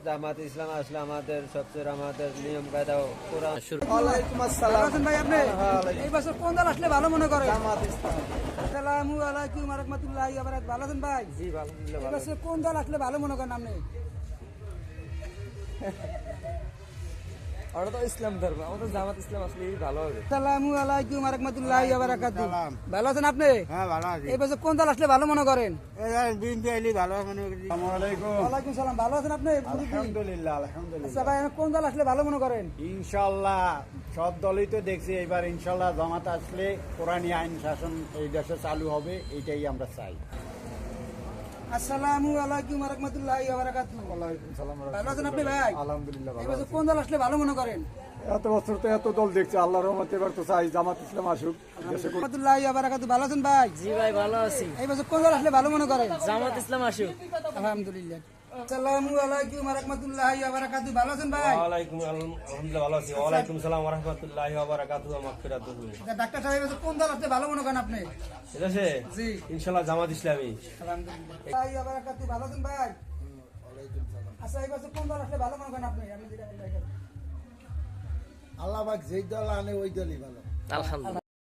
জামাত ইসলাম আসলে আমাদের সবচেয়ে আমাদের নিয়ম কায়দা পুরা ওয়ালাইকুম আসসালাম। ভালো আছেন ভাই আপনি? এই বছর কোন দল আসলে ভালো মনে করেন? জামাত ইসলাম। আসসালামু আলাইকুম ওয়া রাহমাতুল্লাহি ওয়া বারাকাতুহু। ভালো আছেন ভাই? জি আলহামদুলিল্লাহ এই ভালো বছর কোন দল আসলে ভালো মনে করেন আপনি? ওরা তো ইসলাম ধর্ম, আমাদের জামাত ইসলাম আসলে ভালো হবে। আসসালামু আলাইকুম ওয়া রাহমাতুল্লাহি ওয়া বারাকাতুহু। ভালো আছেন আপনি? হ্যাঁ ভালো আছি। এই বছর কোন দল আসলে ভালো মনে করেন? বিএনপি আইলি ভালো মনে করি। আসসালামু আলাইকুম। ওয়ালাইকুম সালাম। ভালো আছেন আপনি? আলহামদুলিল্লাহ আচ্ছা আলহামদুলিল্লাহ। ভাই, কোন দল আসলে ভালো মনে করেন? ইনশাআল্লাহ সব দলই তো দেখছি এবার ইনশাআল্লাহ জামাত আসলে কোরআনী আইন শাসন এই দেশে চালু হবে, এইটাই আমরা চাই। আসসালামু আলাইকুম ওয়া রাহমাতুল্লাহি ওয়া বারাকাতুহু। ওয়ালাইকুম সালাম। ভালো আছেন আপনি ভাই? আলহামদুলিল্লাহ এই বছর কোন দল আসলে ভালো মনে করেন? এত বছর তো এত দল দেখছি, আল্লাহর রহমতে এবার তো চাই জামাত ইসলাম আসুক দেশে। রাহমাতুল্লাহি ওয়া বারাকাতুহু। ভালো আছেন ভাই? জি ভাই ভালো আছি। এই বছর কোন দল আসলে ভালো মনে করেন? জামাত ইসলাম আসুক। আলহামদুলিল্লাহ। আসসালামু আলাইকুম ওয়া রাহমাতুল্লাহি ওয়া বারাকাতুহু। ভালো আছেন ভাই? ওয়ালাইকুম আলহামদুলিল্লাহ ভালো আছি। ওয়ালাইকুম সালাম ওয়া রাহমাতুল্লাহি ওয়া বারাকাতুহু ওয়া মাগফিরাতুহু। আচ্ছা, ডাক্তার সাহেব, এই বছর কোন দল আসলে ভালো মনে করেন আপনি? ঠিক আছে জি ইনশাআল্লাহ জামাত ইসলামী। আলহামদুলিল্লাহ। ওয়া বারাকাতুহু। ভালো আছেন ভাই? আচ্ছা, এই বছর কোন দল আসলে ভালো মনে করেন আপনি? আমি যেটা বললাম। আল্লাহ পাক যেই দল আনে ওই দলই ভালো। আলহামদুলিল্লাহ।